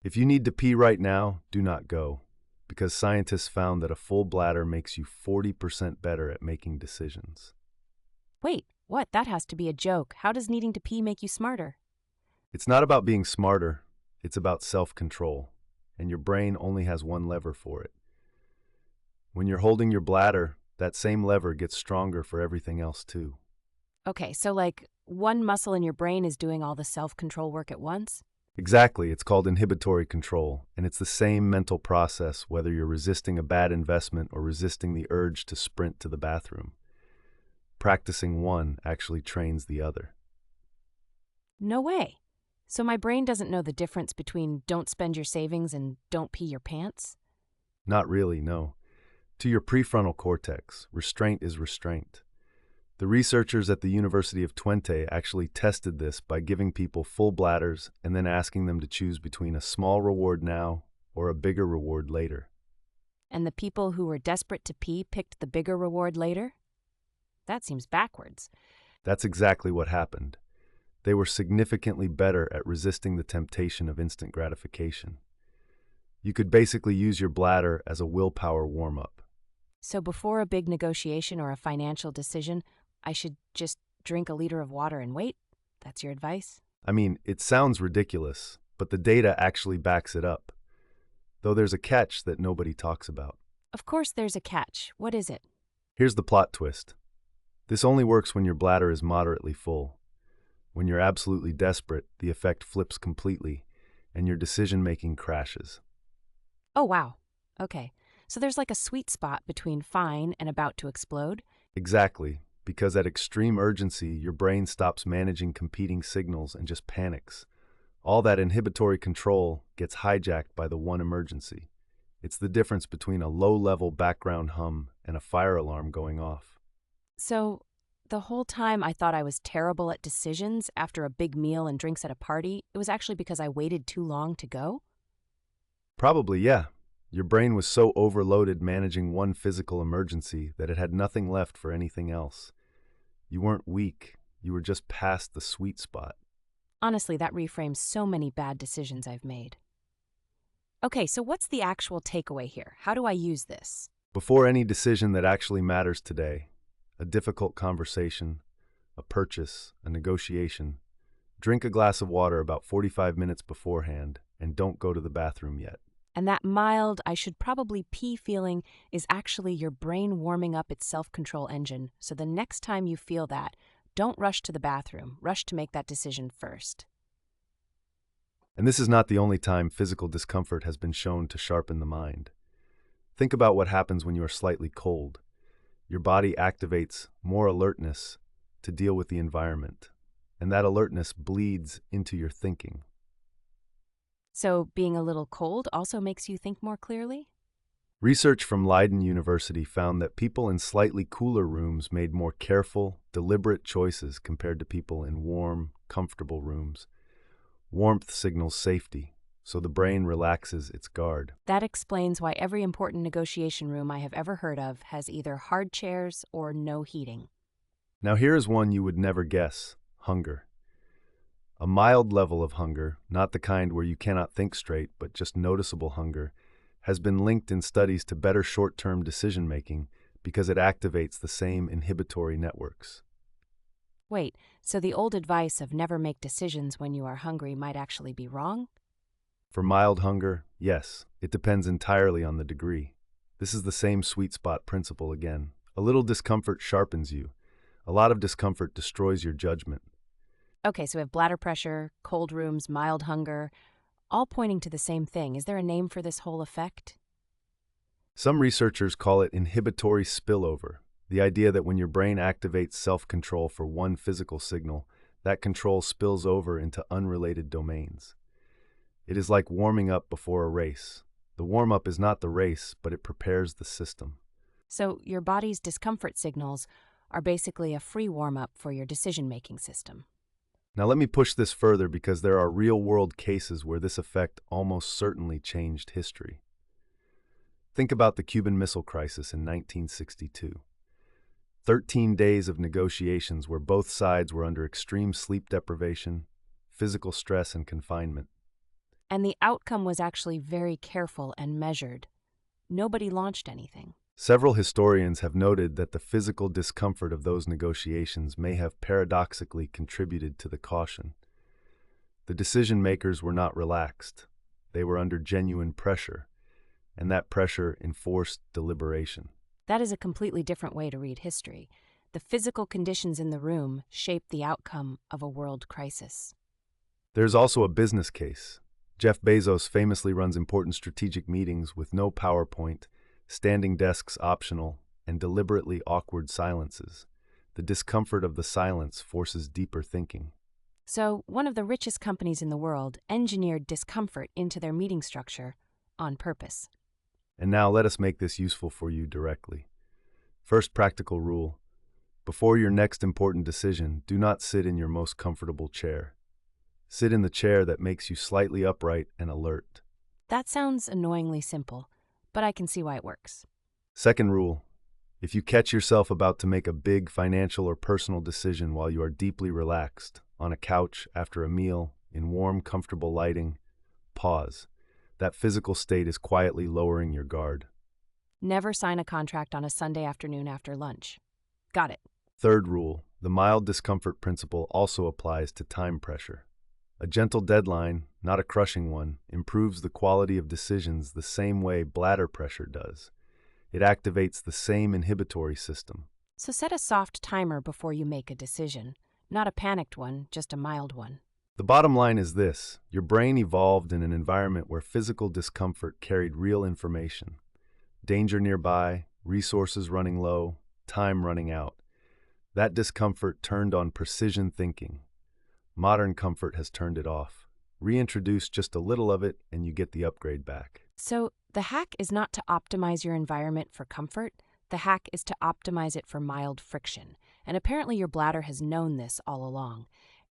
If you need to pee right now, do not go, because scientists found that a full bladder makes you 40% better at making decisions. Wait, what? That has to be a joke. How does needing to pee make you smarter? It's not about being smarter, it's about self-control, and your brain only has one lever for it. When you're holding your bladder, that same lever gets stronger for everything else too. Okay, so like one muscle in your brain is doing all the self-control work at once? Exactly, it's called inhibitory control, and it's the same mental process whether you're resisting a bad investment or resisting the urge to sprint to the bathroom. Practicing one actually trains the other. No way. So my brain doesn't know the difference between don't spend your savings and don't pee your pants? Not really, no. To your prefrontal cortex, restraint is restraint. The researchers at the University of Twente actually tested this by giving people full bladders and then asking them to choose between a small reward now or a bigger reward later. And the people who were desperate to pee picked the bigger reward later? That seems backwards. That's exactly what happened. They were significantly better at resisting the temptation of instant gratification. You could basically use your bladder as a willpower warm-up. So before a big negotiation or a financial decision, I should just drink a liter of water and wait? That's your advice? I mean, it sounds ridiculous, but the data actually backs it up. Though there's a catch that nobody talks about. Of course there's a catch. What is it? Here's the plot twist. This only works when your bladder is moderately full. When you're absolutely desperate, the effect flips completely, and your decision-making crashes. Oh, wow. Okay. So there's like a sweet spot between fine and about to explode? Exactly, because at extreme urgency, your brain stops managing competing signals and just panics. All that inhibitory control gets hijacked by the one emergency. It's the difference between a low-level background hum and a fire alarm going off. So the whole time I thought I was terrible at decisions after a big meal and drinks at a party, it was actually because I waited too long to go? Probably, yeah. Your brain was so overloaded managing one physical emergency that it had nothing left for anything else. You weren't weak, you were just past the sweet spot. Honestly, that reframes so many bad decisions I've made. Okay, so what's the actual takeaway here? How do I use this? Before any decision that actually matters today, a difficult conversation, a purchase, a negotiation, drink a glass of water about 45 minutes beforehand and don't go to the bathroom yet. And that mild, I should probably pee feeling is actually your brain warming up its self-control engine. So the next time you feel that, don't rush to the bathroom. Rush to make that decision first. And this is not the only time physical discomfort has been shown to sharpen the mind. Think about what happens when you are slightly cold. Your body activates more alertness to deal with the environment, and that alertness bleeds into your thinking. So being a little cold also makes you think more clearly? Research from Leiden University found that people in slightly cooler rooms made more careful, deliberate choices compared to people in warm, comfortable rooms. Warmth signals safety, so the brain relaxes its guard. That explains why every important negotiation room I have ever heard of has either hard chairs or no heating. Now here is one you would never guess: hunger. A mild level of hunger, not the kind where you cannot think straight, but just noticeable hunger, has been linked in studies to better short-term decision-making because it activates the same inhibitory networks. Wait, so the old advice of never make decisions when you are hungry might actually be wrong? For mild hunger, yes, it depends entirely on the degree. This is the same sweet spot principle again. A little discomfort sharpens you. A lot of discomfort destroys your judgment. Okay, so we have bladder pressure, cold rooms, mild hunger, all pointing to the same thing. Is there a name for this whole effect? Some researchers call it inhibitory spillover, the idea that when your brain activates self-control for one physical signal, that control spills over into unrelated domains. It is like warming up before a race. The warm-up is not the race, but it prepares the system. So your body's discomfort signals are basically a free warm-up for your decision-making system. Now let me push this further because there are real-world cases where this effect almost certainly changed history. Think about the Cuban Missile Crisis in 1962. 13 days of negotiations where both sides were under extreme sleep deprivation, physical stress, and confinement. And the outcome was actually very careful and measured. Nobody launched anything. Several historians have noted that the physical discomfort of those negotiations may have paradoxically contributed to the caution. The decision makers were not relaxed. They were under genuine pressure, and that pressure enforced deliberation. That is a completely different way to read history. The physical conditions in the room shaped the outcome of a world crisis. There's also a business case. Jeff Bezos famously runs important strategic meetings with no PowerPoint, standing desks optional, and deliberately awkward silences. The discomfort of the silence forces deeper thinking. So, one of the richest companies in the world engineered discomfort into their meeting structure on purpose. And now let us make this useful for you directly. First practical rule: before your next important decision, do not sit in your most comfortable chair. Sit in the chair that makes you slightly upright and alert. That sounds annoyingly simple, but I can see why it works. Second rule: if you catch yourself about to make a big financial or personal decision while you are deeply relaxed, on a couch, after a meal, in warm, comfortable lighting, pause. That physical state is quietly lowering your guard. Never sign a contract on a Sunday afternoon after lunch. Got it. Third rule: the mild discomfort principle also applies to time pressure. A gentle deadline, not a crushing one, improves the quality of decisions the same way bladder pressure does. It activates the same inhibitory system. So set a soft timer before you make a decision. Not a panicked one, just a mild one. The bottom line is this: your brain evolved in an environment where physical discomfort carried real information. Danger nearby, resources running low, time running out. That discomfort turned on precision thinking. Modern comfort has turned it off. Reintroduce just a little of it and you get the upgrade back. So the hack is not to optimize your environment for comfort. The hack is to optimize it for mild friction. And apparently your bladder has known this all along.